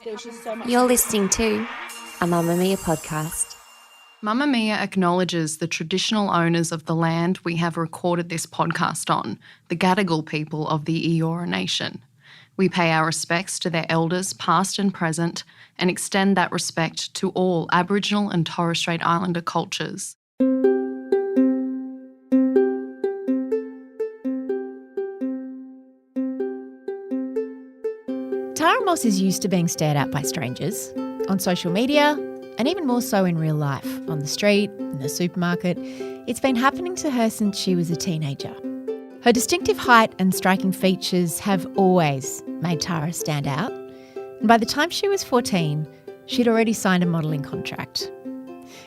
There's just so much. You're listening to a Mamamia podcast. Mamamia acknowledges the traditional owners of the land we have recorded this podcast on, the Gadigal people of the Eora Nation. We pay our respects to their elders, past and present, and extend that respect to all Aboriginal and Torres Strait Islander cultures. Tara Moss is used to being stared at by strangers, on social media, and even more so in real life, on the street, in the supermarket. It's been happening to her since she was a teenager. Her distinctive height and striking features have always made Tara stand out. And by the time she was 14, she'd already signed a modelling contract.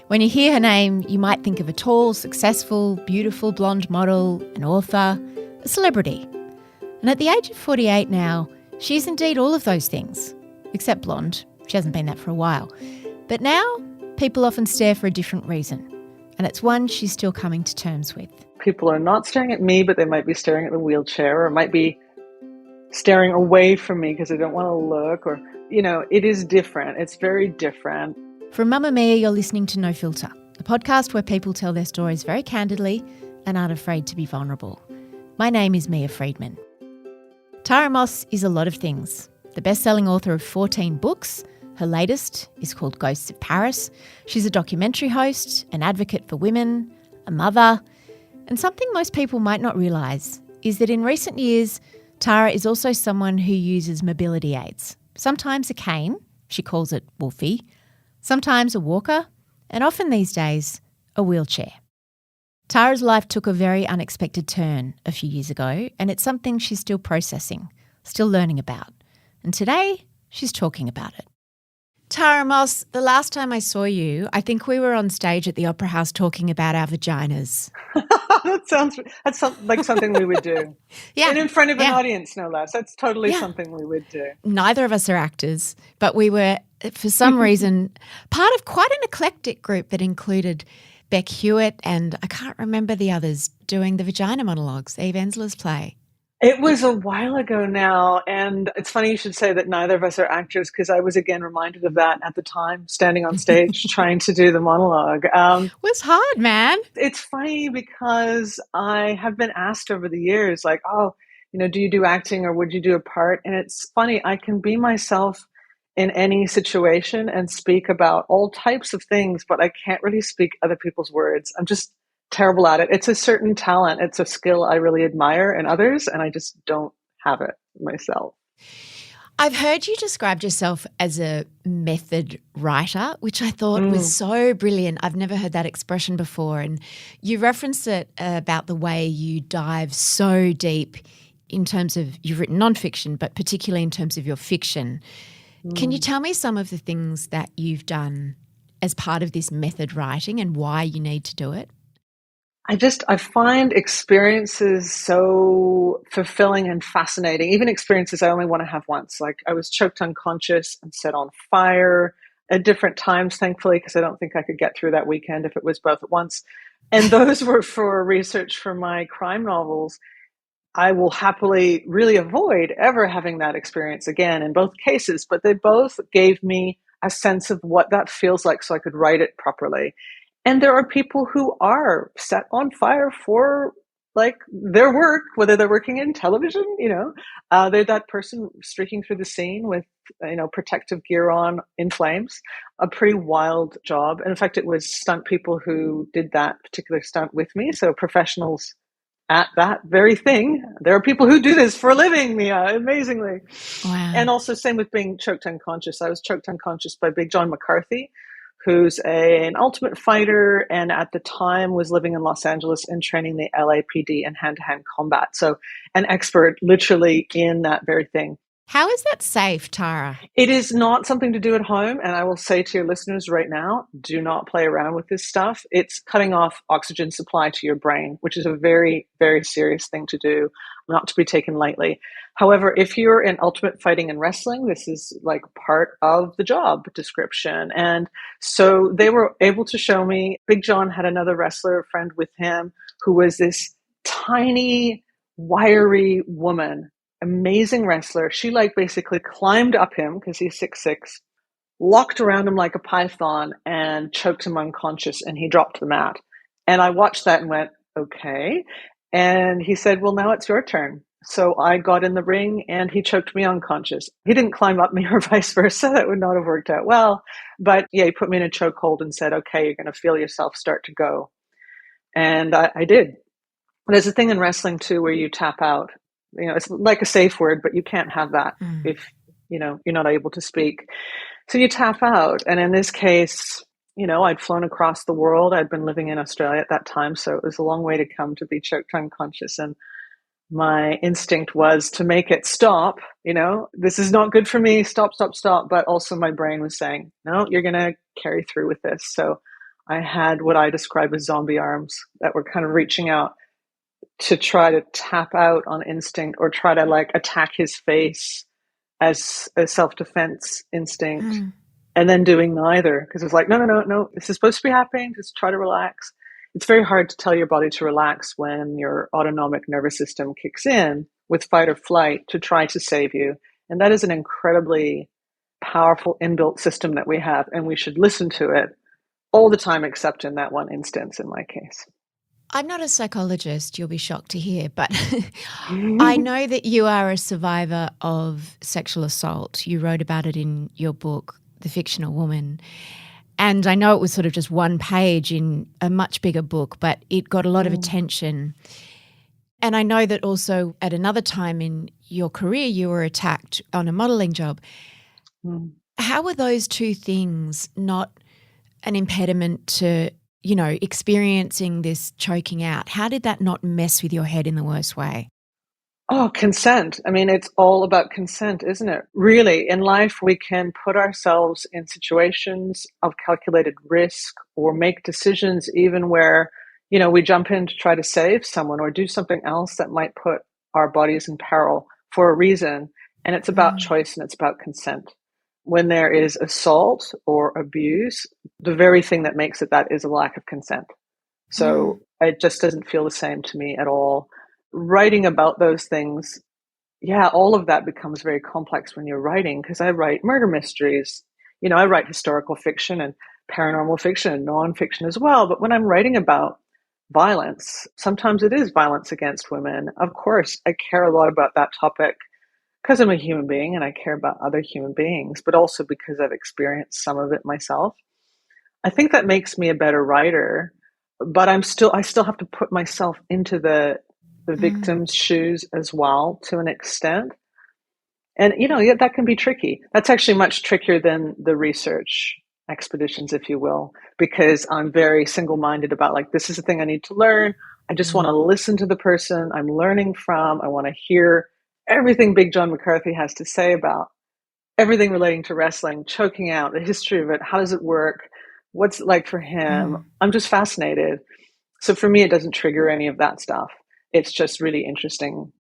When you hear her name, you might think of a tall, successful, beautiful blonde model, an author, a celebrity. And at the age of 48 now, she's indeed all of those things, except blonde. She hasn't been that for a while. But now, people often stare for a different reason, and it's one she's still coming to terms with. People are not staring at me, but they might be staring at the wheelchair, or might be staring away from me because they don't want to look, or, it is different. It's very different. From Mamamia, you're listening to No Filter, a podcast where people tell their stories very candidly and aren't afraid to be vulnerable. My name is Mia Friedman. Tara Moss is a lot of things. The best-selling author of 14 books. Her latest is called Ghosts of Paris. She's a documentary host, an advocate for women, a mother. And something most people might not realise is that in recent years, Tara is also someone who uses mobility aids. Sometimes a cane, she calls it Wolfie, sometimes a walker, and often these days, a wheelchair. Tara's life took a very unexpected turn a few years ago, and it's something she's still processing, still learning about. And today, she's talking about it. Tara Moss, the last time I saw you, I think we were on stage at the Opera House talking about our vaginas. That's like something we would do. Yeah. And in front of an audience, no less. That's totally something we would do. Neither of us are actors, but we were, for some reason, part of quite an eclectic group that included Beck Hewitt and I can't remember the others doing the vagina monologues, Eve Ensler's play. It was a while ago now, and it's funny you should say that neither of us are actors because I was again reminded of that at the time, standing on stage trying to do the monologue. It was hard, man. It's funny because I have been asked over the years, like, do you do acting or would you do a part? And it's funny, I can be myself in any situation and speak about all types of things, but I can't really speak other people's words. I'm just terrible at it. It's a certain talent. It's a skill I really admire in others, and I just don't have it myself. I've heard you described yourself as a method writer, which I thought was so brilliant. I've never heard that expression before. And you referenced it about the way you dive so deep in terms of, you've written nonfiction, but particularly in terms of your fiction. Can you tell me some of the things that you've done as part of this method writing and why you need to do it? I find experiences so fulfilling and fascinating, even experiences I only want to have once. Like I was choked unconscious and set on fire at different times, thankfully, because I don't think I could get through that weekend if it was both at once. And those were for research for my crime novels. I will happily really avoid ever having that experience again in both cases, but they both gave me a sense of what that feels like so I could write it properly. And there are people who are set on fire for like their work, whether they're working in television, they're that person streaking through the scene with, protective gear on in flames, a pretty wild job. And in fact, it was stunt people who did that particular stunt with me. So professionals at that very thing. There are people who do this for a living, Mia, amazingly. Wow. And also same with being choked unconscious. I was choked unconscious by Big John McCarthy, who's an ultimate fighter and at the time was living in Los Angeles and training the LAPD in hand-to-hand combat. So an expert literally in that very thing. How is that safe, Tara? It is not something to do at home. And I will say to your listeners right now, do not play around with this stuff. It's cutting off oxygen supply to your brain, which is a very, very serious thing to do, not to be taken lightly. However, if you're in ultimate fighting and wrestling, this is like part of the job description. And so they were able to show me, Big John had another wrestler friend with him who was this tiny, wiry woman, amazing wrestler. She like basically climbed up him because he's 6'6", locked around him like a python and choked him unconscious, and he dropped the mat. And I watched that and went, okay. And he said, well, now it's your turn. So I got in the ring and he choked me unconscious. He didn't climb up me or vice versa. That would not have worked out well. But yeah, he put me in a chokehold and said, okay, you're going to feel yourself start to go. And I did. There's a thing in wrestling too where you tap out. You know, it's like a safe word, but you can't have that if, you know, you're not able to speak. So you tap out. And in this case, you know, I'd flown across the world. I'd been living in Australia at that time. So it was a long way to come to be choked unconscious. And my instinct was to make it stop. You know, this is not good for me. Stop, stop, stop. But also my brain was saying, no, you're going to carry through with this. So I had what I describe as zombie arms that were kind of reaching out to try to tap out on instinct or try to like attack his face as a self-defense instinct, and then doing neither, because it's like, no, this is supposed to be happening. Just try to relax. It's very hard to tell your body to relax when your autonomic nervous system kicks in with fight or flight to try to save you. And that is an incredibly powerful inbuilt system that we have, and we should listen to it all the time, except in that one instance in my case. I'm not a psychologist, you'll be shocked to hear, but I know that you are a survivor of sexual assault. You wrote about it in your book, The Fictional Woman. And I know it was sort of just one page in a much bigger book, but it got a lot of attention. And I know that also at another time in your career, you were attacked on a modelling job. How were those two things not an impediment to, you know, experiencing this choking out? How did that not mess with your head in the worst way? Oh, consent. I mean, it's all about consent, isn't it? Really, in life, we can put ourselves in situations of calculated risk or make decisions even where, you know, we jump in to try to save someone or do something else that might put our bodies in peril for a reason. And it's about choice and it's about consent. When there is assault or abuse, the very thing that makes it that is a lack of consent. So it just doesn't feel the same to me at all. Writing about those things, yeah, all of that becomes very complex when you're writing, because I write murder mysteries. You know, I write historical fiction and paranormal fiction and nonfiction as well. But when I'm writing about violence, sometimes it is violence against women. Of course, I care a lot about that topic because I'm a human being and I care about other human beings, but also because I've experienced some of it myself. I think that makes me a better writer, but I still have to put myself into the victim's shoes as well to an extent. And, you know, yeah, that can be tricky. That's actually much trickier than the research expeditions, if you will, because I'm very single-minded about like, this is the thing I need to learn. I just want to listen to the person I'm learning from. I want to hear everything Big John McCarthy has to say about everything relating to wrestling, choking out, the history of it. How does it work? What's it like for him? I'm just fascinated. So for me, it doesn't trigger any of that stuff. It's just really interesting.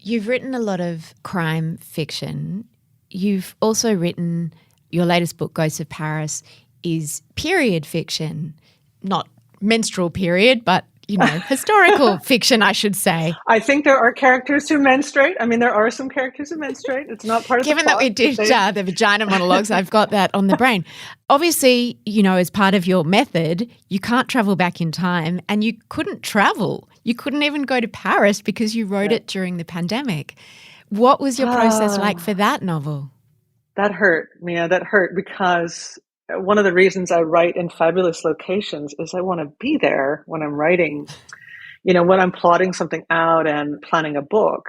You've written a lot of crime fiction. You've also written, your latest book, Ghosts of Paris, is period fiction, not menstrual period, but, you know, historical fiction, I should say. I think there are characters who menstruate. I mean, there are some characters who menstruate. It's not part of the plot. Given that we did the vagina monologues, I've got that on the brain. Obviously, you know, as part of your method, you can't travel back in time, and you couldn't travel. You couldn't even go to Paris because you wrote it during the pandemic. What was your process like for that novel? That hurt, Mia. That hurt because one of the reasons I write in fabulous locations is I want to be there when I'm writing. You know, when I'm plotting something out and planning a book,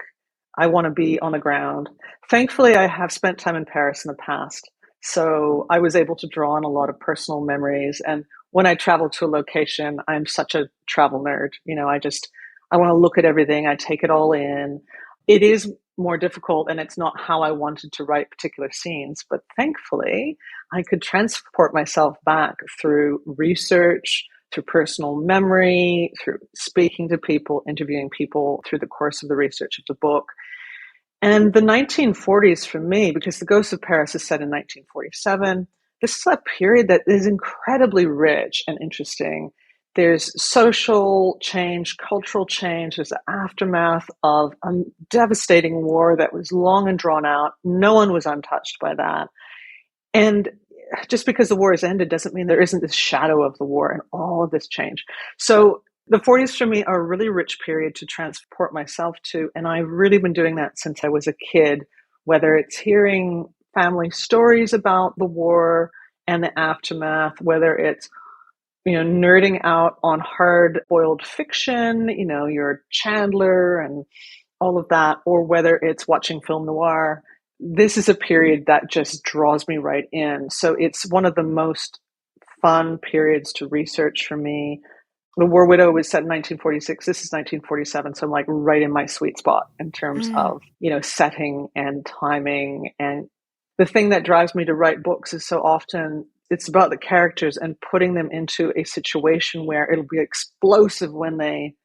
I want to be on the ground. Thankfully, I have spent time in Paris in the past, so I was able to draw on a lot of personal memories. And when I travel to a location, I'm such a travel nerd. You know, I want to look at everything. I take it all in. It is more difficult, and it's not how I wanted to write particular scenes. But thankfully, I could transport myself back through research, through personal memory, through speaking to people, interviewing people through the course of the research of the book. And the 1940s for me, because The Ghosts of Paris is set in 1947, this is a period that is incredibly rich and interesting. There's social change, cultural change. There's the aftermath of a devastating war that was long and drawn out. No one was untouched by that. And just because the war has ended doesn't mean there isn't this shadow of the war and all of this change. So the 40s for me are a really rich period to transport myself to. And I've really been doing that since I was a kid, whether it's hearing family stories about the war and the aftermath, whether it's nerding out on hard-boiled fiction, your Chandler and all of that, or whether it's watching film noir. This is a period that just draws me right in. So it's one of the most fun periods to research for me. The War Widow was set in 1946. This is 1947. So I'm like right in my sweet spot in terms of, setting and timing. And the thing that drives me to write books is so often it's about the characters and putting them into a situation where it'll be explosive when they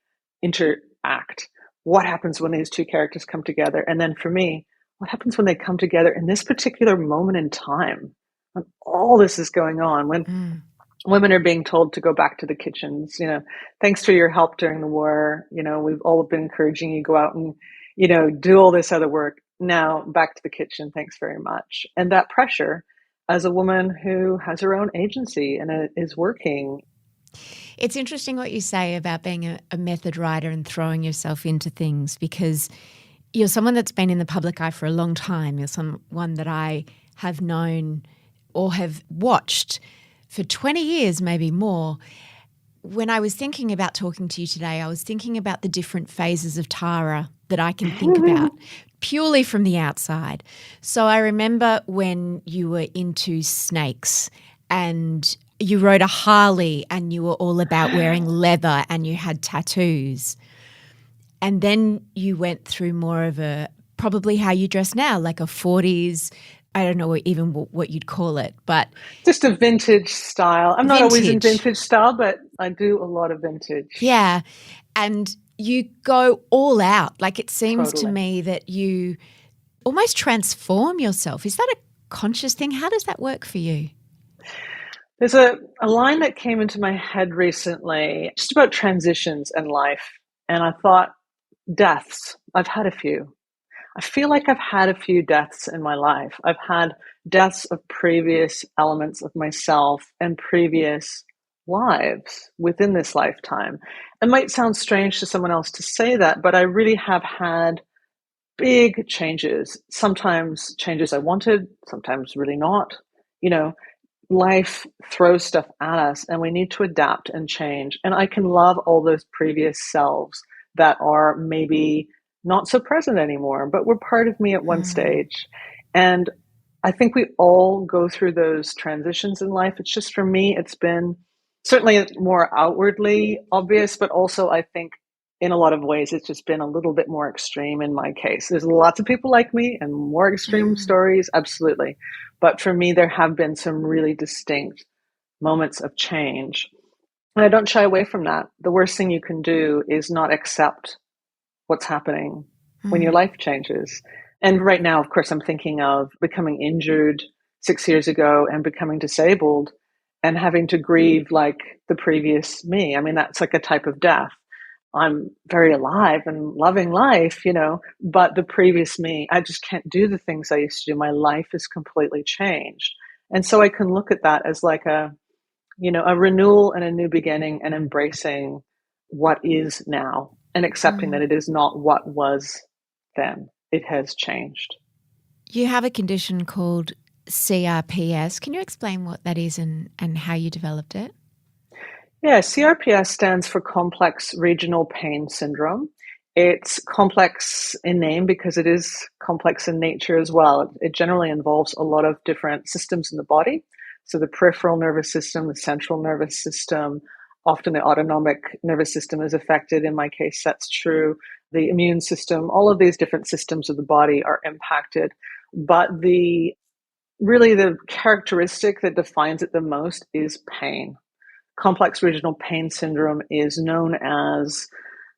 interact. What happens when these two characters come together? And then for me, what happens when they come together in this particular moment in time when all this is going on, when women are being told to go back to the kitchens, thanks for your help during the war. We've all been encouraging you to go out and, do all this other work. Now back to the kitchen. Thanks very much. And that pressure as a woman who has her own agency and is working. It's interesting what you say about being a method writer and throwing yourself into things, because you're someone that's been in the public eye for a long time. You're someone that I have known or have watched for 20 years, maybe more. When I was thinking about talking to you today, I was thinking about the different phases of Tara that I can think about purely from the outside. So I remember when you were into snakes and you rode a Harley and you were all about wearing leather and you had tattoos. And then you went through more of probably how you dress now, like a 40s, I don't know even what you'd call it, but just a vintage style. I'm not always in vintage style, but I do a lot of vintage. Yeah. And you go all out. Like it seems to me that you almost transform yourself. Is that a conscious thing? How does that work for you? There's a line that came into my head recently just about transitions in life. And I thought, deaths. I've had a few. I feel like I've had a few deaths in my life. I've had deaths of previous elements of myself and previous lives within this lifetime. It might sound strange to someone else to say that, but I really have had big changes. Sometimes changes I wanted, sometimes really not. Life throws stuff at us and we need to adapt and change. And I can love all those previous selves that are maybe not so present anymore, but were part of me at one stage. And I think we all go through those transitions in life. It's just, for me, it's been certainly more outwardly obvious, but also I think in a lot of ways it's just been a little bit more extreme in my case. There's lots of people like me and more extreme stories, absolutely. But for me, there have been some really distinct moments of change. And I don't shy away from that. The worst thing you can do is not accept what's happening when your life changes. And right now, of course, I'm thinking of becoming injured 6 years ago and becoming disabled and having to grieve like the previous me. I mean, that's like a type of death. I'm very alive and loving life, but the previous me, I just can't do the things I used to do. My life is completely changed. And so I can look at that as like a renewal and a new beginning, and embracing what is now and accepting that it is not what was then. It has changed. You have a condition called CRPS. Can you explain what that is and how you developed it? Yeah, CRPS stands for Complex Regional Pain Syndrome. It's complex in name because it is complex in nature as well. It generally involves a lot of different systems in the body. So the peripheral nervous system, the central nervous system, often the autonomic nervous system is affected. In my case, that's true. The immune system, all of these different systems of the body are impacted. But the characteristic that defines it the most is pain. Complex regional pain syndrome is known as,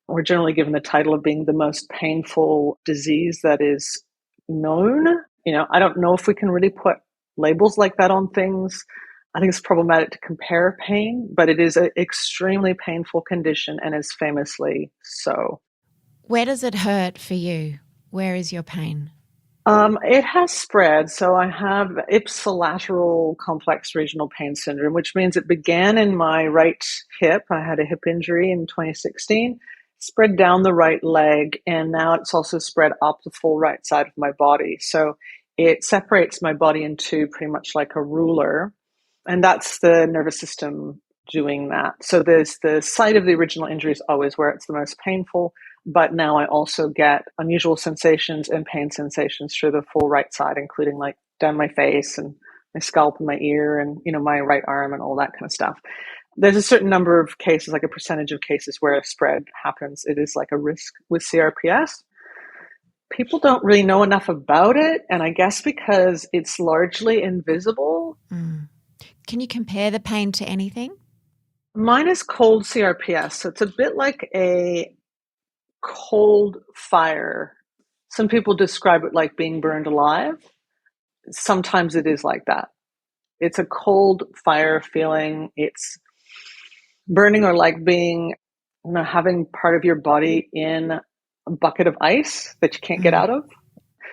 we're generally given the title of being the most painful disease that is known. I don't know if we can really put labels like that on things. I think it's problematic to compare pain, but it is an extremely painful condition and is famously so. Where does it hurt for you? Where is your pain? It has spread. So I have ipsilateral complex regional pain syndrome, which means it began in my right hip. I had a hip injury in 2016, spread down the right leg, and now it's also spread up the full right side of my body. So it separates my body in two pretty much like a ruler. And that's the nervous system doing that. So there's the site of the original injury is always where it's the most painful. But now I also get unusual sensations and pain sensations through the full right side, including like down my face and my scalp and my ear and, my right arm and all that kind of stuff. There's a certain number of cases, like a percentage of cases where a spread happens. It is like a risk with CRPS. People don't really know enough about it. And I guess because it's largely invisible. Can you compare the pain to anything? Mine is cold CRPS. So it's a bit like a cold fire. Some people describe it like being burned alive. Sometimes it is like that. It's a cold fire feeling. It's burning, or like being, having part of your body in a bucket of ice that you can't get out of.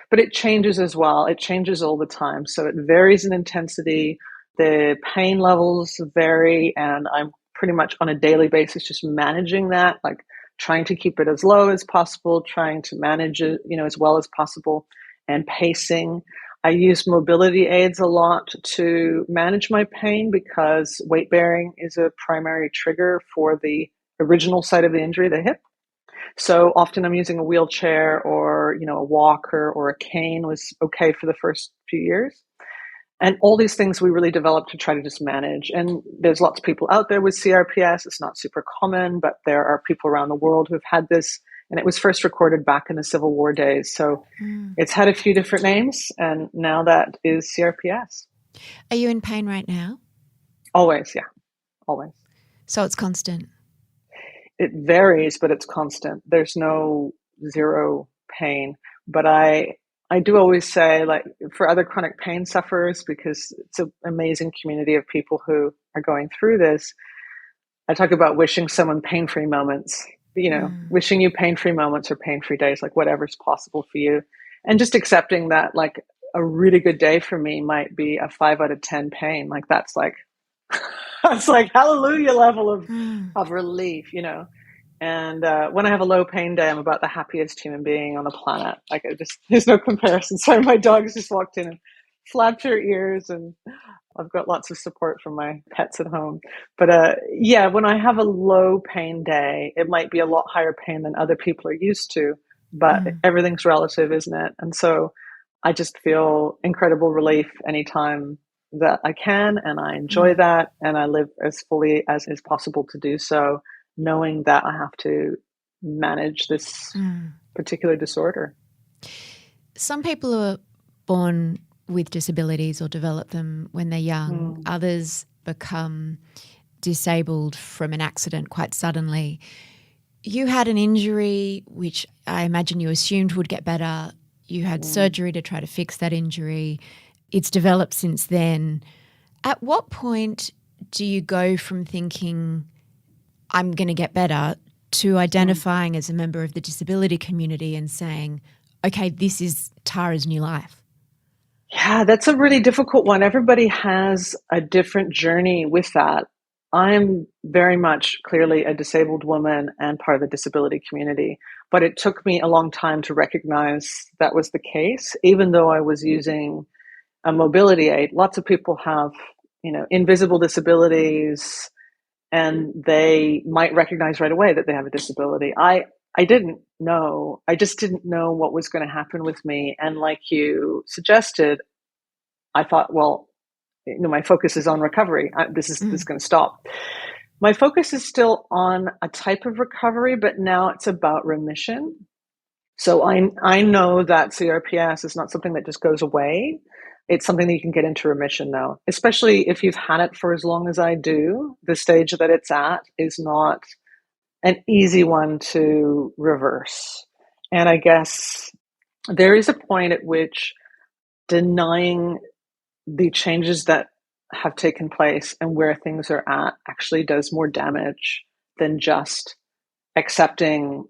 But it changes as well. It changes all the time. So it varies in intensity. The pain levels vary, and I'm pretty much on a daily basis just managing that, like trying to keep it as low as possible, trying to manage it, as well as possible, and pacing. I use mobility aids a lot to manage my pain because weight bearing is a primary trigger for the original site of the injury, the hip. So often I'm using a wheelchair or, a walker, or a cane was okay for the first few years. And all these things we really developed to try to just manage. And there's lots of people out there with CRPS. It's not super common, but there are people around the world who've had this. And it was first recorded back in the Civil War days. So it's had a few different names, and now that is CRPS. Are you in pain right now? Always, yeah, always. So it's constant? It varies, but it's constant. There's no zero pain. But I do always say, like, for other chronic pain sufferers, because it's an amazing community of people who are going through this, I talk about wishing someone pain-free moments, wishing you pain-free moments or pain-free days, like whatever's possible for you. And just accepting that, like, a really good day for me might be a 5 out of 10 pain. Like, that's like, that's like hallelujah level of relief, And when I have a low pain day, I'm about the happiest human being on the planet. Like, there's no comparison. Sorry, my dog's just walked in and flapped her ears, and I've got lots of support from my pets at home. But when I have a low pain day, it might be a lot higher pain than other people are used to, but everything's relative, isn't it? And so I just feel incredible relief anytime that I can, and I enjoy that, and I live as fully as is possible to do so, knowing that I have to manage this particular disorder. Some people are born with disabilities or develop them when they're young. Others become disabled from an accident quite suddenly. You had an injury which I imagine you assumed would get better. You had surgery to try to fix that injury. It's developed since then. At what point do you go from thinking, I'm going to get better, to identifying as a member of the disability community and saying, okay, this is Tara's new life? Yeah, that's a really difficult one. Everybody has a different journey with that. I'm very much clearly a disabled woman and part of the disability community, but it took me a long time to recognize that was the case, even though I was using a mobility aid. Lots of people have, invisible disabilities, and they might recognize right away that they have a disability. I didn't know. I just didn't know what was going to happen with me. And like you suggested, I thought, well, my focus is on recovery. This is going to stop. My focus is still on a type of recovery, but now it's about remission. So I know that CRPS is not something that just goes away. It's something that you can get into remission now, especially if you've had it for as long as I do. The stage that it's at is not an easy one to reverse. And I guess there is a point at which denying the changes that have taken place and where things are at actually does more damage than just accepting,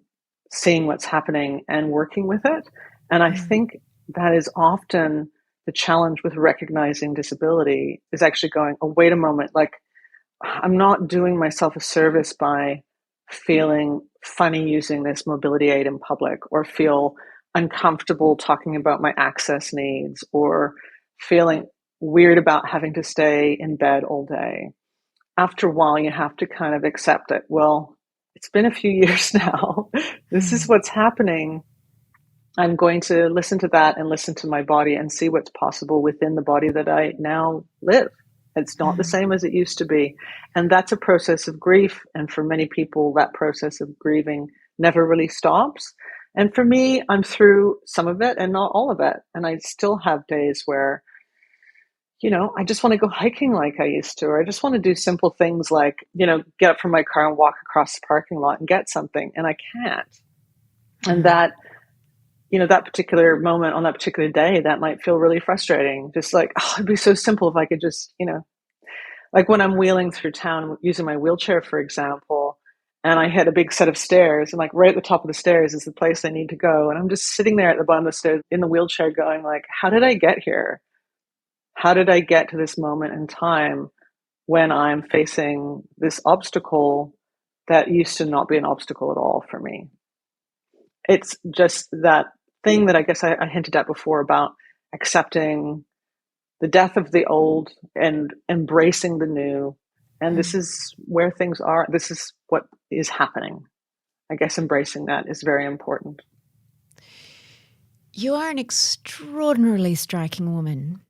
seeing what's happening and working with it. And I think that is often the challenge with recognizing disability, is actually going, oh, wait a moment, like, I'm not doing myself a service by feeling funny using this mobility aid in public, or feel uncomfortable talking about my access needs, or feeling weird about having to stay in bed all day. After a while, you have to kind of accept it. Well, it's been a few years now. This is what's happening. I'm going to listen to that and listen to my body and see what's possible within the body that I now live. It's not the same as it used to be. And that's a process of grief. And for many people, that process of grieving never really stops. And for me, I'm through some of it and not all of it. And I still have days where, I just want to go hiking like I used to, or I just want to do simple things like, get up from my car and walk across the parking lot and get something. And I can't. And that particular moment on that particular day, that might feel really frustrating. Just like, oh, it'd be so simple if I could just, like when I'm wheeling through town using my wheelchair, for example, and I hit a big set of stairs, and like right at the top of the stairs is the place I need to go. And I'm just sitting there at the bottom of the stairs in the wheelchair going like, how did I get here? How did I get to this moment in time when I'm facing this obstacle that used to not be an obstacle at all for me? It's just that thing that I guess I hinted at before about accepting the death of the old and embracing the new. And this is where things are. This is what is happening. I guess embracing that is very important. You are an extraordinarily striking woman.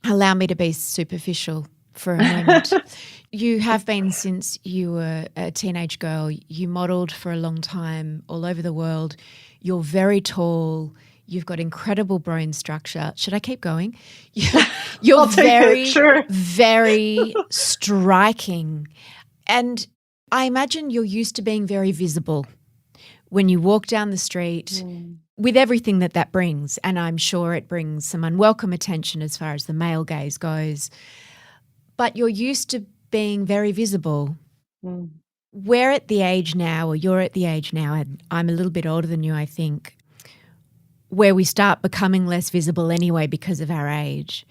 Allow me to be superficial for a moment. You have been since you were a teenage girl. You modelled for a long time all over the world. You're very tall. You've got incredible bone structure. Should I keep going? You're very striking. And I imagine you're used to being very visible when you walk down the street with everything that brings. And I'm sure it brings some unwelcome attention as far as the male gaze goes. But you're used to being very visible. We're at the age now, or you're at the age now, and I'm a little bit older than you, I think, where we start becoming less visible anyway because of our age.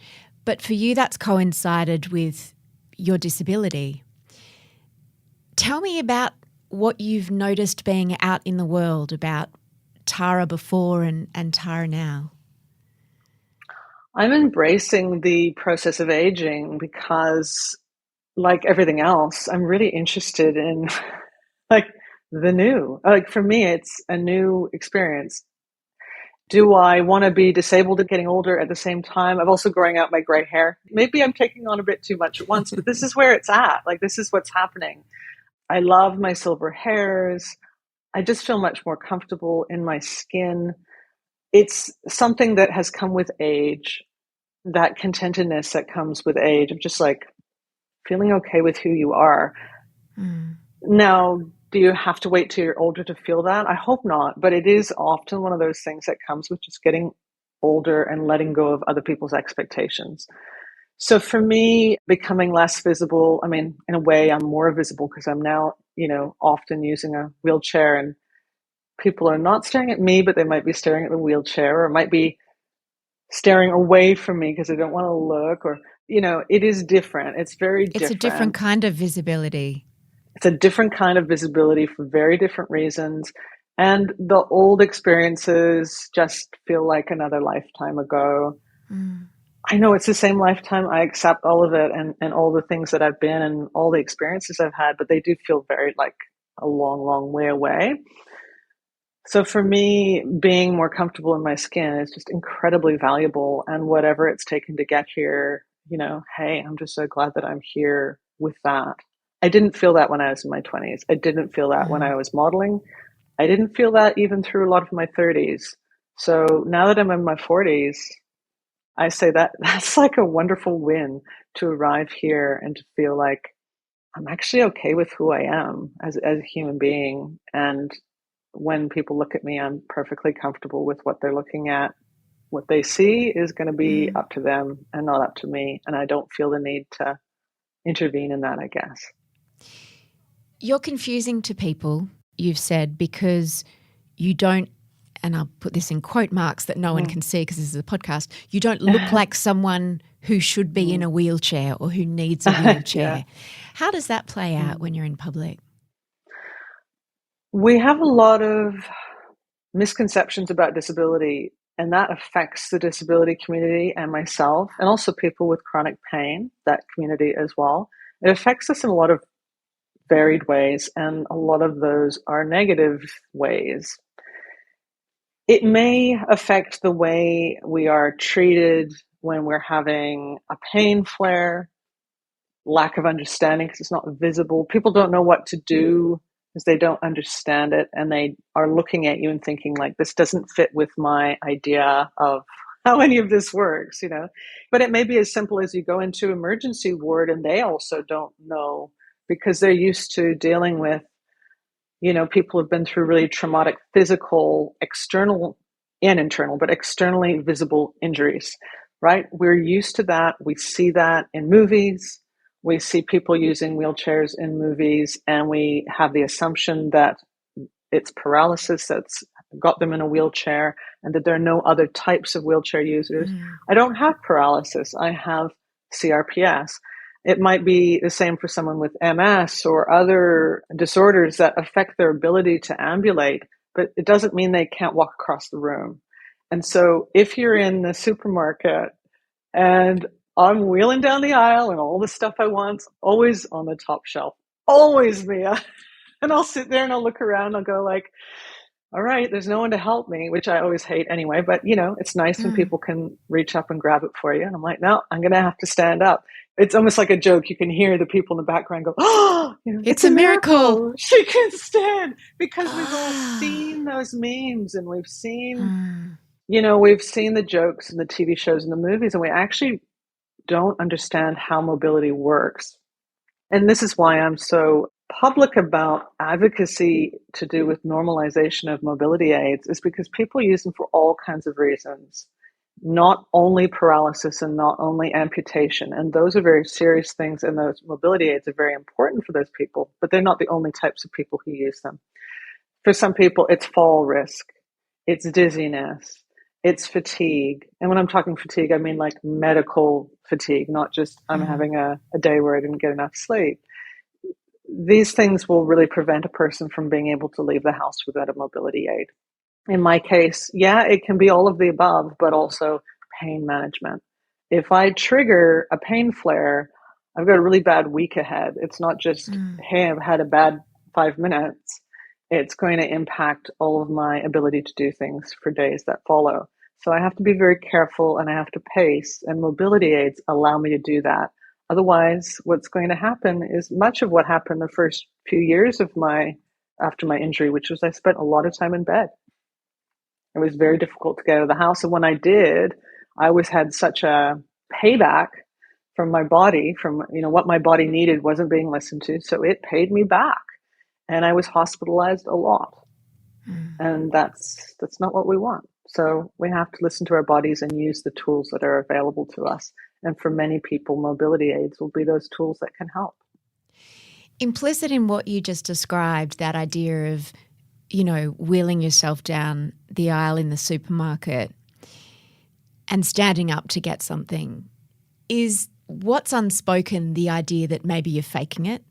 But for you, that's coincided with your disability. Tell me about what you've noticed being out in the world, about Tara before and Tara now. I'm embracing the process of aging because, like everything else, I'm really interested in like the new. Like for me, it's a new experience. Do I want to be disabled and getting older at the same time? I'm also growing out my gray hair. Maybe I'm taking on a bit too much at once, but this is where it's at. Like, this is what's happening. I love my silver hairs. I just feel much more comfortable in my skin. It's something that has come with age, that contentedness that comes with age of just like feeling okay with who you are. Now, do you have to wait till you're older to feel that? I hope not, but it is often one of those things that comes with just getting older and letting go of other people's expectations. So for me, becoming less visible, I mean, in a way, I'm more visible because I'm now, often using a wheelchair, and people are not staring at me, but they might be staring at the wheelchair, or might be staring away from me because they don't want to look, or, it is different. It's very different. It's a different kind of visibility. It's a different kind of visibility for very different reasons. And the old experiences just feel like another lifetime ago. I know it's the same lifetime. I accept all of it and all the things that I've been and all the experiences I've had, but they do feel very like a long, long way away. So for me, being more comfortable in my skin is just incredibly valuable. And whatever it's taken to get here, hey, I'm just so glad that I'm here with that. I didn't feel that when I was in my 20s. I didn't feel that when I was modeling. I didn't feel that even through a lot of my 30s. So now that I'm in my 40s, I say that that's like a wonderful win to arrive here and to feel like I'm actually okay with who I am as a human being. And when people look at me, I'm perfectly comfortable with what they're looking at. What they see is going to be up to them and not up to me. And I don't feel the need to intervene in that, I guess. You're confusing to people, you've said, because you don't, and I'll put this in quote marks that no one can see because this is a podcast, you don't look like someone who should be in a wheelchair or who needs a wheelchair. Yeah. How does that play out when you're in public? We have a lot of misconceptions about disability, and that affects the disability community and myself, and also people with chronic pain, that community as well. It affects us in a lot of varied ways, and a lot of those are negative ways. It may affect the way we are treated when we're having a pain flare, lack of understanding because it's not visible. People don't know what to do because they don't understand it, and they are looking at you and thinking like, this doesn't fit with my idea of how any of this works, you know. But it may be as simple as you go into emergency ward and they also don't know because they're used to dealing with, you know, people who've been through really traumatic physical, external and internal, but externally visible injuries, right? We're used to that. We see that in movies. We see people using wheelchairs in movies, and we have the assumption that it's paralysis that's got them in a wheelchair and that there are no other types of wheelchair users. I don't have paralysis. I have CRPS. It might be the same for someone with MS or other disorders that affect their ability to ambulate, but it doesn't mean they can't walk across the room. And so if you're in the supermarket and I'm wheeling down the aisle and all the stuff I want's always on the top shelf, always, Mia. And I'll sit there and I'll look around and I'll go like, all right, there's no one to help me, which I always hate anyway. But, you know, it's nice when people can reach up and grab it for you. And I'm like, no, I'm going to have to stand up. It's almost like a joke. You can hear the people in the background go, oh, you know, it's a miracle. She can stand, because we've all seen those memes, and we've seen, you know, we've seen the jokes and the TV shows and the movies, and we actually don't understand how mobility works. And this is why I'm so public about advocacy to do with normalization of mobility aids, is because people use them for all kinds of reasons, not only paralysis and not only amputation. And those are very serious things, and those mobility aids are very important for those people, but they're not the only types of people who use them. For some people, it's fall risk, it's dizziness, it's fatigue. And when I'm talking fatigue, I mean like medical fatigue, not just I'm having a day where I didn't get enough sleep. These things will really prevent a person from being able to leave the house without a mobility aid. In my case, yeah, it can be all of the above, but also pain management. If I trigger a pain flare, I've got a really bad week ahead. It's not just, hey, I've had a bad 5 minutes. It's going to impact all of my ability to do things for days that follow. So I have to be very careful, and I have to pace, and mobility aids allow me to do that. Otherwise, what's going to happen is much of what happened the first few years of after my injury, which was I spent a lot of time in bed. It was very difficult to get out of the house. And when I did, I always had such a payback from my body, from, you know, what my body needed wasn't being listened to. So it paid me back. And I was hospitalized a lot. And that's not what we want. So we have to listen to our bodies and use the tools that are available to us. And for many people, mobility aids will be those tools that can help. Implicit in what you just described, that idea of, you know, wheeling yourself down the aisle in the supermarket and standing up to get something, is what's unspoken the idea that maybe you're faking it?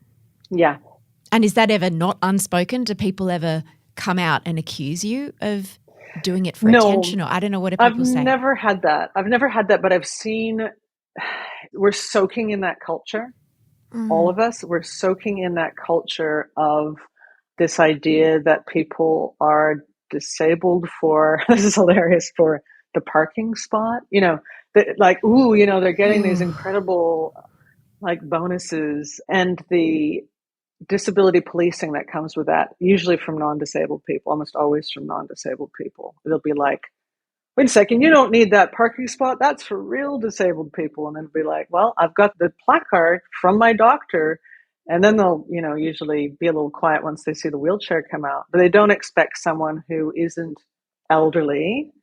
Yeah. And is that ever not unspoken? Do people ever come out and accuse you of doing it for attention? Or I don't know, what do people say? I've never had that, but I've seen, we're soaking in that culture. All of us, we're soaking in that culture of this idea that people are disabled for, this is hilarious, for the parking spot, you know, like, ooh, you know, they're getting these incredible like bonuses, and the disability policing that comes with that, usually from non-disabled people, almost always from non-disabled people. It'll be like, wait a second, you don't need that parking spot. That's for real disabled people. And then it'll be like, well, I've got the placard from my doctor. And then they'll, you know, usually be a little quiet once they see the wheelchair come out. But they don't expect someone who isn't elderly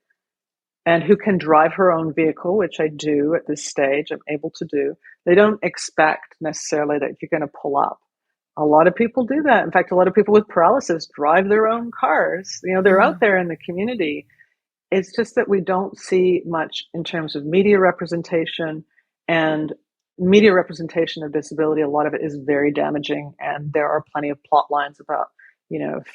and who can drive her own vehicle, which I do at this stage, I'm able to do, they don't expect necessarily that you're going to pull up. A lot of people do that. In fact, a lot of people with paralysis drive their own cars. They're out there in the community. It's just that we don't see much in terms of media representation, and media representation of disability. A lot of it is very damaging, and there are plenty of plot lines about,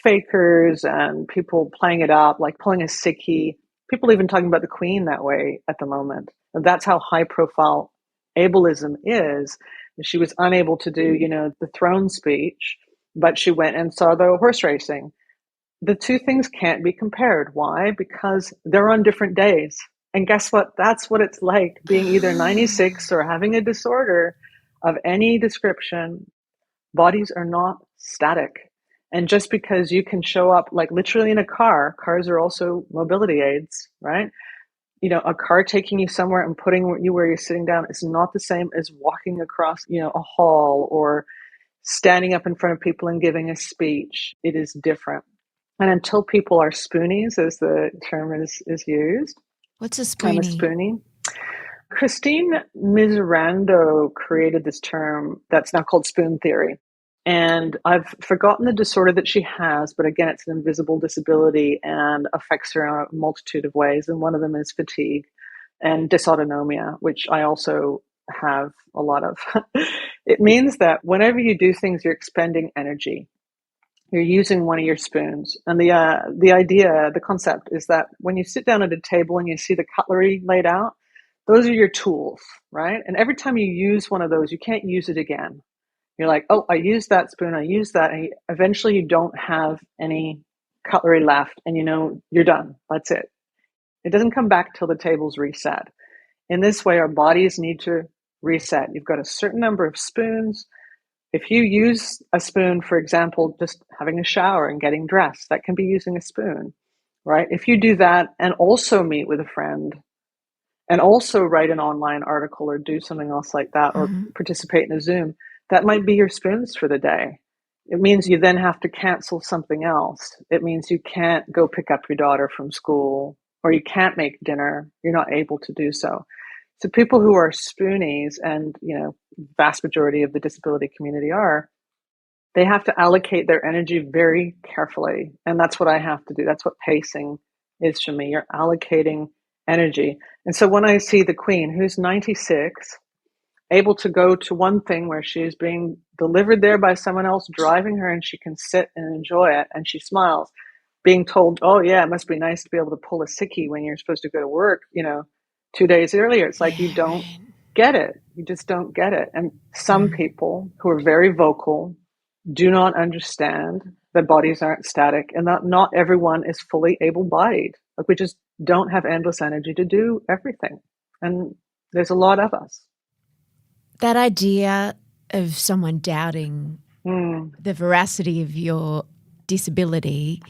fakers and people playing it up, like pulling a sickie. People even talking about the Queen that way at the moment. And that's how high profile ableism is. She was unable to do, the throne speech, but she went and saw the horse racing. The two things can't be compared. Why? Because they're on different days. And guess what? That's what it's like being either 96 or having a disorder of any description. Bodies are not static. And just because you can show up like literally in a car, cars are also mobility aids, right? A car taking you somewhere and putting you where you're sitting down is not the same as walking across, a hall or standing up in front of people and giving a speech. It is different. And until people are spoonies, as the term is used. What's a spoonie? I'm a spoonie. Christine Miserando created this term that's now called spoon theory. And I've forgotten the disorder that she has, but again, it's an invisible disability and affects her in a multitude of ways. And one of them is fatigue and dysautonomia, which I also have a lot of. It means that whenever you do things, you're expending energy. You're using one of your spoons. And the idea, the concept is that when you sit down at a table and you see the cutlery laid out, those are your tools, right? And every time you use one of those, you can't use it again. You're like, oh, I used that spoon, I used that. And eventually you don't have any cutlery left and you're done. That's it. It doesn't come back till the table's reset. In this way, our bodies need to reset. You've got a certain number of spoons. If you use a spoon, for example, just having a shower and getting dressed, that can be using a spoon, right? If you do that and also meet with a friend and also write an online article or do something else like that, or participate in a Zoom, that might be your spoons for the day. It means you then have to cancel something else. It means you can't go pick up your daughter from school, or you can't make dinner. You're not able to do so. So people who are spoonies, and vast majority of the disability community are, they have to allocate their energy very carefully. And that's what I have to do. That's what pacing is for me. You're allocating energy. And so when I see the Queen, who's 96, able to go to one thing where she's being delivered there by someone else driving her, and she can sit and enjoy it, and she smiles, being told, oh yeah, it must be nice to be able to pull a sickie when you're supposed to go to work, 2 days earlier. It's like, you don't get it. You just don't get it. And some people who are very vocal do not understand that bodies aren't static, and that not everyone is fully able-bodied. Like, we just don't have endless energy to do everything. And there's a lot of us. That idea of someone doubting the veracity of your disability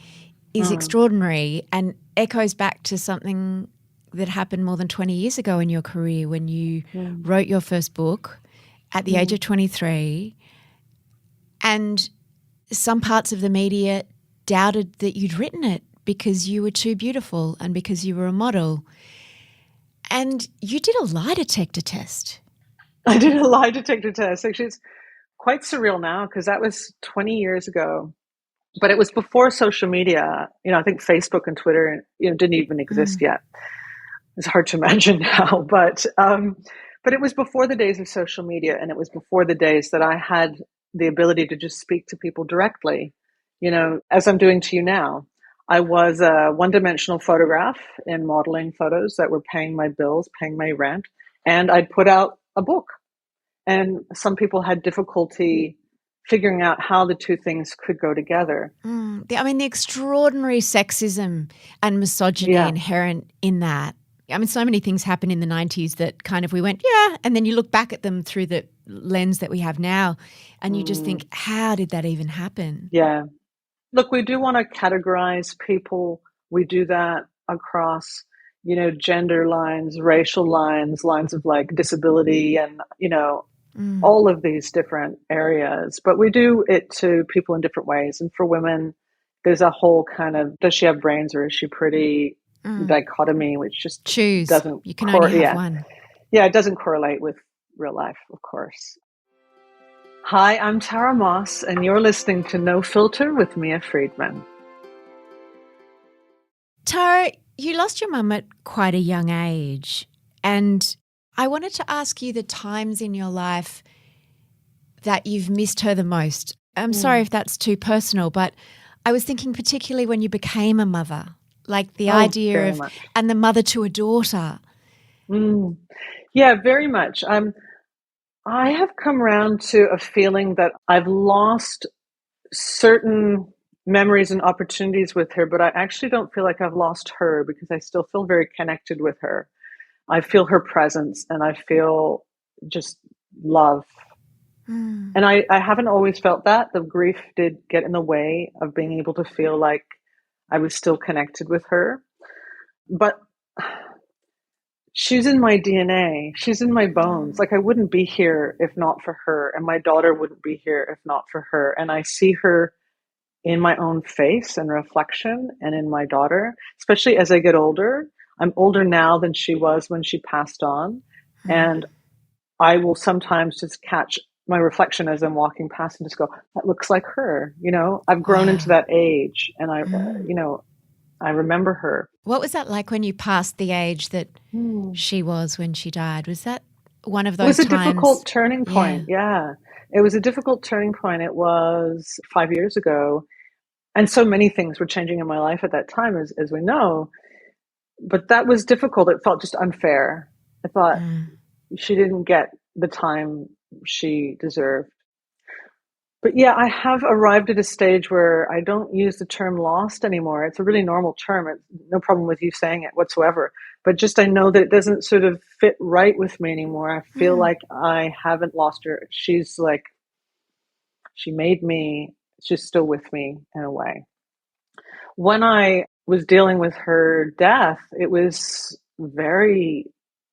is extraordinary, and echoes back to something that happened more than 20 years ago in your career when you wrote your first book at the age of 23, and some parts of the media doubted that you'd written it because you were too beautiful and because you were a model. And you did a lie detector test. I did a lie detector test. Actually, it's quite surreal now because that was 20 years ago. But it was before social media. I think Facebook and Twitter, didn't even exist yet. It's hard to imagine now, but it was before the days of social media, and it was before the days that I had the ability to just speak to people directly, as I'm doing to you now. I was a one-dimensional photograph in modeling photos that were paying my bills, paying my rent, and I'd put out a book. And some people had difficulty figuring out how the two things could go together. The extraordinary sexism and misogyny inherent in that. So many things happened in the 90s that kind of we went, and then you look back at them through the lens that we have now, and you just think, how did that even happen? Yeah. Look, we do want to categorize people. We do that across, gender lines, racial lines, lines of like disability and, all of these different areas. But we do it to people in different ways. And for women, there's a whole kind of, does she have brains or is she pretty? dichotomy, which just Choose. doesn't, You can only have one. Yeah, it doesn't correlate with real life, of course. Hi, I'm Tara Moss, and you're listening to No Filter with Mia Friedman. Tara, you lost your mum at quite a young age, and I wanted to ask you the times in your life that you've missed her the most. I'm sorry if that's too personal, but I was thinking particularly when you became a mother, like the idea of, and the mother to a daughter. Yeah, very much. I have come around to a feeling that I've lost certain memories and opportunities with her, but I actually don't feel like I've lost her because I still feel very connected with her. I feel her presence and I feel just love. And I haven't always felt that. The grief did get in the way of being able to feel like I was still connected with her. But she's in my DNA. She's in my bones. Like I wouldn't be here if not for her. And my daughter wouldn't be here if not for her. And I see her in my own face and reflection and in my daughter, especially as I get older. I'm older now than she was when she passed on. And I will sometimes just catch my reflection as I'm walking past and just go, that looks like her. You know, I've grown into that age and I remember her. What was that like when you passed the age that she was when she died? Was that one of those times? It was a difficult turning point. Yeah. It was a difficult turning point. It was 5 years ago. And so many things were changing in my life at that time, as we know. But that was difficult. It felt just unfair. I thought she didn't get the time she deserved. But yeah, I have arrived at a stage where I don't use the term lost anymore. It's a really normal term. It's no problem with you saying it whatsoever. But just I know that it doesn't sort of fit right with me anymore. I feel like I haven't lost her. She's like, she made me, she's still with me in a way. When I was dealing with her death, it was very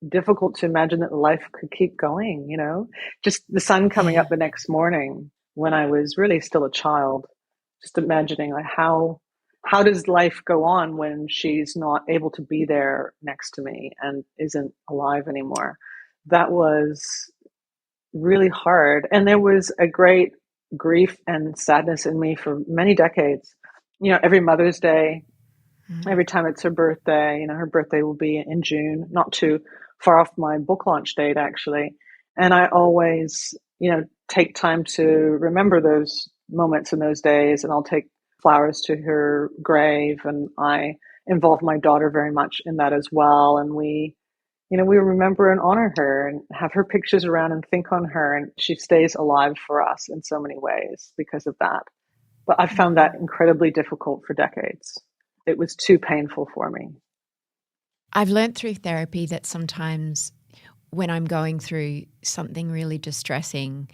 difficult to imagine that life could keep going, you know? Just the sun coming up the next morning when I was really still a child, just imagining like how does life go on when she's not able to be there next to me and isn't alive anymore? That was really hard. And there was a great grief and sadness in me for many decades. You know, every Mother's Day, every time it's her birthday, you know, her birthday will be in June, not too far off my book launch date, actually. And I always, you know, take time to remember those moments and those days, and I'll take flowers to her grave, and I involve my daughter very much in that as well. And we, you know, we remember and honor her and have her pictures around and think on her, and she stays alive for us in so many ways because of that. But I found that incredibly difficult for decades. It was too painful for me. I've learned through therapy that sometimes when I'm going through something really distressing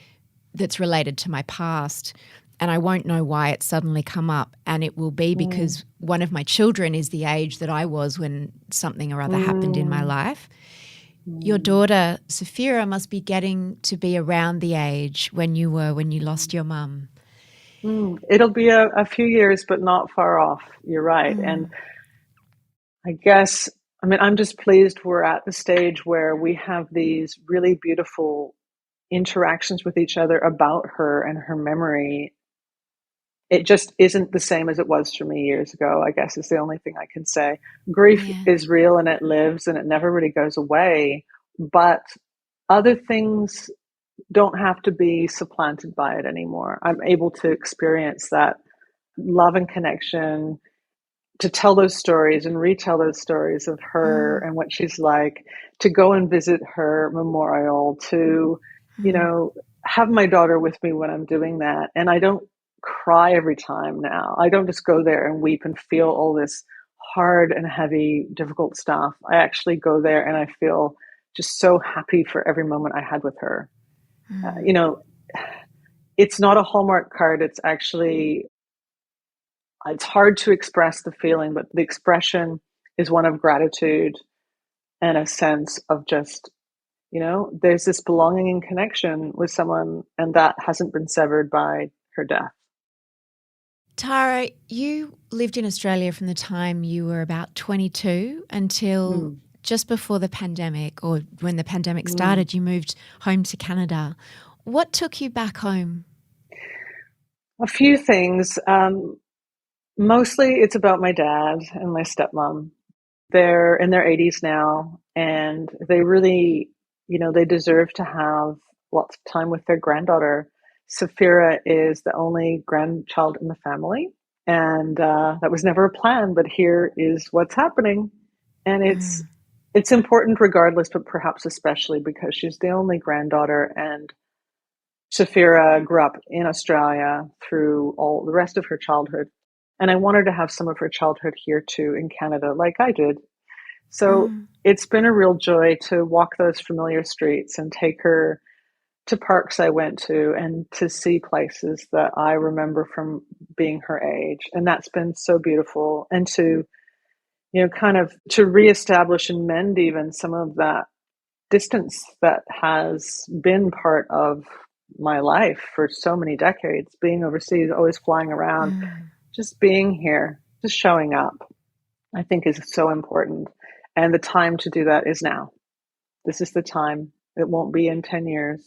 that's related to my past, and I won't know why it's suddenly come up, and it will be because one of my children is the age that I was when something or other happened in my life. Your daughter, Sophia, must be getting to be around the age when you were when you lost your mum. It'll be a few years, but not far off. You're right. And I guess, I mean, I'm just pleased we're at the stage where we have these really beautiful interactions with each other about her and her memory. It just isn't the same as it was for me years ago, I guess is the only thing I can say. Grief is real and it lives and it never really goes away, but other things don't have to be supplanted by it anymore. I'm able to experience that love and connection, to tell those stories and retell those stories of her and what she's like, to go and visit her memorial, to, you know, have my daughter with me when I'm doing that. And I don't cry every time now. I don't just go there and weep and feel all this hard and heavy, difficult stuff. I actually go there and I feel just so happy for every moment I had with her. You know, it's not a Hallmark card. It's actually, it's hard to express the feeling, but the expression is one of gratitude and a sense of just, you know, there's this belonging and connection with someone, and that hasn't been severed by her death. Tara, you lived in Australia from the time you were about 22 until just before the pandemic, or when the pandemic started, you moved home to Canada. What took you back home? A few things. Mostly it's about my dad and my stepmom. They're in their 80s now, and they really, they deserve to have lots of time with their granddaughter. Saphira is the only grandchild in the family, and that was never a plan, but here is what's happening. And it's important regardless, but perhaps especially because she's the only granddaughter, and Saphira grew up in Australia through all the rest of her childhood. And I want her to have some of her childhood here too in Canada, like I did. So it's been a real joy to walk those familiar streets and take her to parks I went to and to see places that I remember from being her age. And that's been so beautiful. And to, kind of to reestablish and mend even some of that distance that has been part of my life for so many decades, being overseas, always flying around, just being here, just showing up, I think is so important. And the time to do that is now. This is the time. It won't be in 10 years.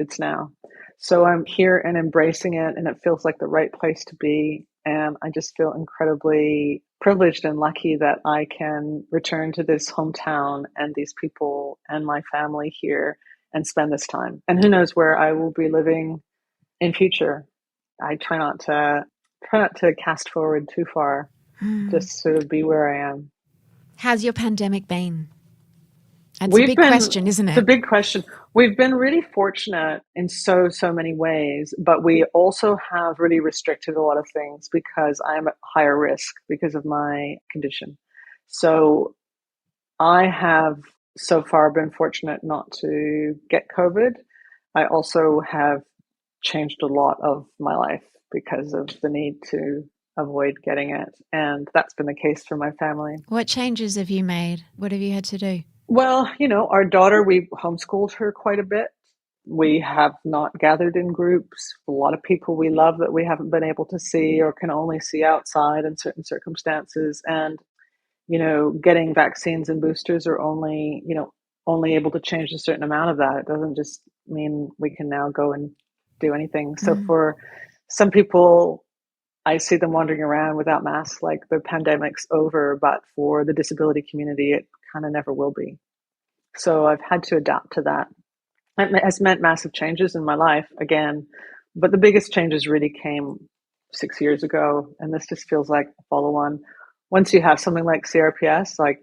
It's now. So I'm here and embracing it, and it feels like the right place to be. And I just feel incredibly privileged and lucky that I can return to this hometown and these people and my family here and spend this time. And who knows where I will be living in future. I try not to cast forward too far, just sort of be where I am. How's your pandemic been? That's a big question, isn't it? It's a big question. We've been really fortunate in so many ways, but we also have really restricted a lot of things because I'm at higher risk because of my condition. So I have so far been fortunate not to get COVID. I also have changed a lot of my life because of the need to avoid getting it. And that's been the case for my family. What changes have you made? What have you had to do? Well, our daughter, we homeschooled her quite a bit. We have not gathered in groups. A lot of people we love that we haven't been able to see or can only see outside in certain circumstances. And, getting vaccines and boosters are only able to change a certain amount of that. It doesn't just mean we can now go and do anything. So for some people, I see them wandering around without masks like the pandemic's over, but for the disability community, it kind of never will be. So I've had to adapt to that. It has meant massive changes in my life again, but the biggest changes really came 6 years ago, and this just feels like a follow-on. Once you have something like CRPS, like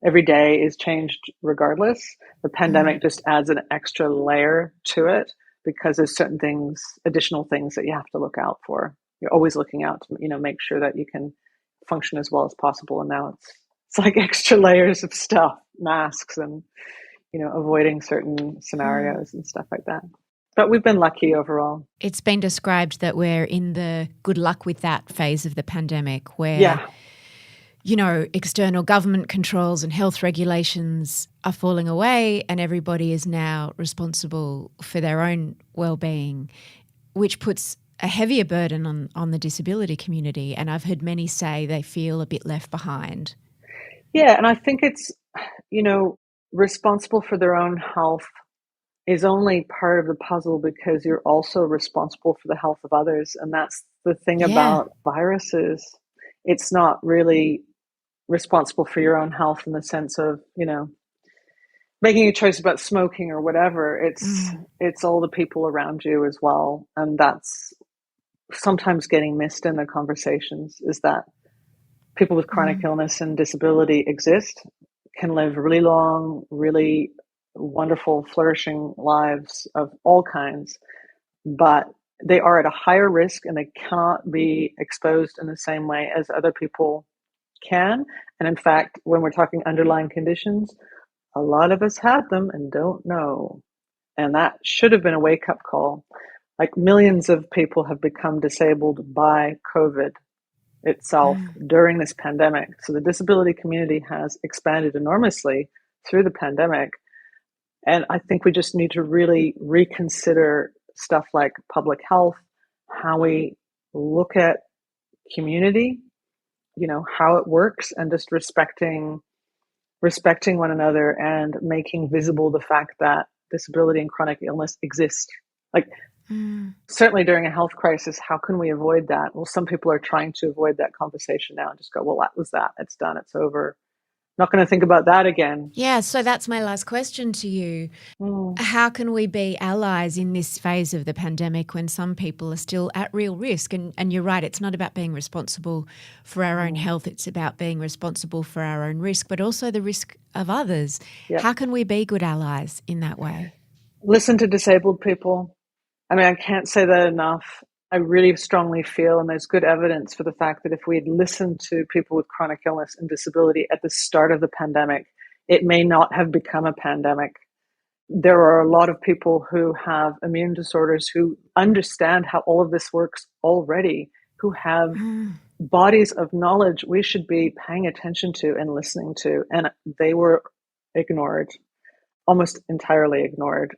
every day is changed regardless. The pandemic just adds an extra layer to it because there's certain things, additional things that you have to look out for. You're always looking out to, make sure that you can function as well as possible. And now it's like extra layers of stuff, masks and, avoiding certain scenarios and stuff like that. But we've been lucky overall. It's been described that we're in the good luck with that phase of the pandemic where, external government controls and health regulations are falling away and everybody is now responsible for their own well-being, which puts a heavier burden on the disability community. And I've heard many say they feel a bit left behind. Yeah, and I think it's, responsible for their own health is only part of the puzzle because you're also responsible for the health of others. And that's the thing about viruses. It's not really responsible for your own health in the sense of, making a choice about smoking or whatever. It's all the people around you as well. And that's sometimes getting missed in the conversations, is that people with chronic illness and disability exist, can live really long, really wonderful, flourishing lives of all kinds, but they are at a higher risk and they cannot be exposed in the same way as other people can. And in fact, when we're talking underlying conditions, a lot of us have them and don't know. And that should have been a wake-up call. Like millions of people have become disabled by COVID itself during this pandemic. So the disability community has expanded enormously through the pandemic. And I think we just need to really reconsider stuff like public health, how we look at community, how it works, and just respecting one another and making visible the fact that disability and chronic illness exist. Like, certainly during a health crisis, how can we avoid that? Well, some people are trying to avoid that conversation now and just go, well, that was that. It's done. It's over. Not going to think about that again. Yeah, so that's my last question to you. How can we be allies in this phase of the pandemic when some people are still at real risk? And you're right, it's not about being responsible for our own health. It's about being responsible for our own risk, but also the risk of others. Yep. How can we be good allies in that way? Listen to disabled people. I mean, I can't say that enough. I really strongly feel, and there's good evidence for the fact that if we had listened to people with chronic illness and disability at the start of the pandemic, it may not have become a pandemic. There are a lot of people who have immune disorders who understand how all of this works already, who have bodies of knowledge we should be paying attention to and listening to, and they were ignored, almost entirely ignored.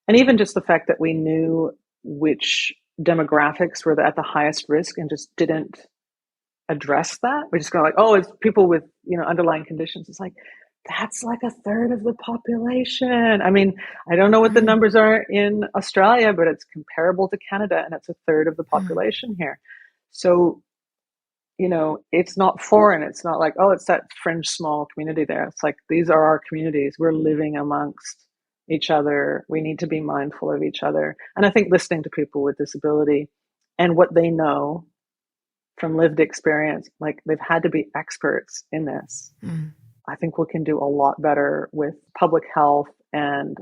And even just the fact that we knew which demographics were at the highest risk and just didn't address that. We're just going like, oh, it's people with, underlying conditions. It's like, that's like a third of the population. I mean, I don't know what the numbers are in Australia, but it's comparable to Canada, and it's a third of the population here. So, it's not foreign. It's not like, oh, it's that fringe small community there. It's like, these are our communities. We're living amongst each other. We need to be mindful of each other. And I think listening to people with disability and what they know from lived experience, like they've had to be experts in this. I think we can do a lot better with public health and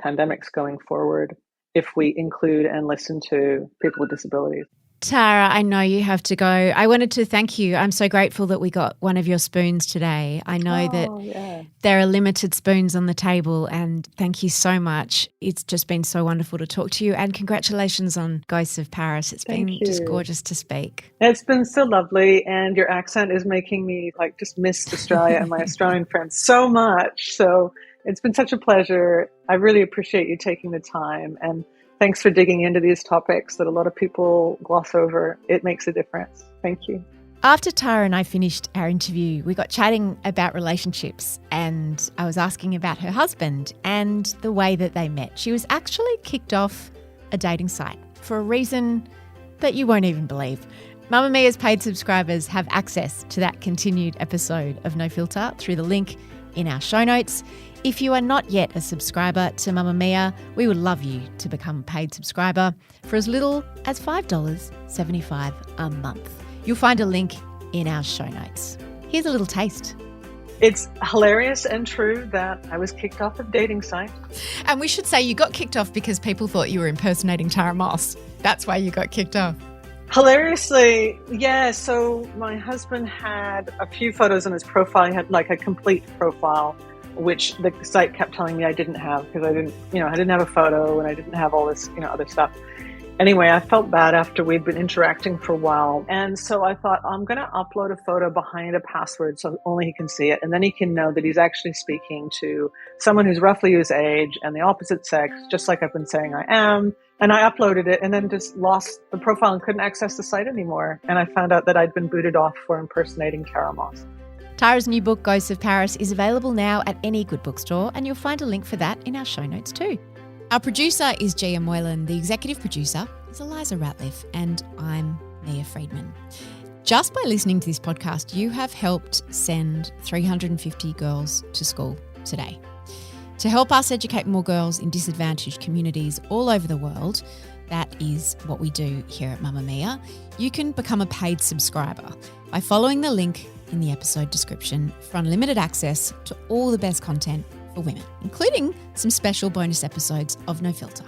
pandemics going forward if we include and listen to people with disabilities. Tara, I know you have to go. I wanted to thank you. I'm so grateful that we got one of your spoons today. I know that there are limited spoons on the table, and thank you so much. It's just been so wonderful to talk to you, and congratulations on Ghosts of Paris. It's been just gorgeous to speak. It's been so lovely, and your accent is making me just miss Australia and my Australian friends so much. So it's been such a pleasure. I really appreciate you taking the time, and thanks for digging into these topics that a lot of people gloss over. It makes a difference. Thank you. After Tara and I finished our interview, we got chatting about relationships, and I was asking about her husband and the way that they met. She was actually kicked off a dating site for a reason that you won't even believe. Mamamia's paid subscribers have access to that continued episode of No Filter through the link in our show notes. If you are not yet a subscriber to Mamamia, we would love you to become a paid subscriber for as little as $5.75 a month. You'll find a link in our show notes. Here's a little taste. It's hilarious and true that I was kicked off of dating site. And we should say you got kicked off because people thought you were impersonating Tara Moss. That's why you got kicked off. Hilariously, yeah. So my husband had a few photos on his profile. He had a complete profile, which the site kept telling me I didn't have because I didn't have a photo and I didn't have all this, other stuff. Anyway, I felt bad after we'd been interacting for a while. And so I thought, I'm going to upload a photo behind a password so only he can see it. And then he can know that he's actually speaking to someone who's roughly his age and the opposite sex, just like I've been saying I am. And I uploaded it and then just lost the profile and couldn't access the site anymore. And I found out that I'd been booted off for impersonating Tara Moss. Tara's new book, Ghosts of Paris, is available now at any good bookstore, and you'll find a link for that in our show notes too. Our producer is Gia Moylan. The executive producer is Eliza Ratliff, and I'm Mia Friedman. Just by listening to this podcast, you have helped send 350 girls to school today. To help us educate more girls in disadvantaged communities all over the world, that is what we do here at Mamamia. You can become a paid subscriber by following the link in the episode description for unlimited access to all the best content for women, including some special bonus episodes of No Filter.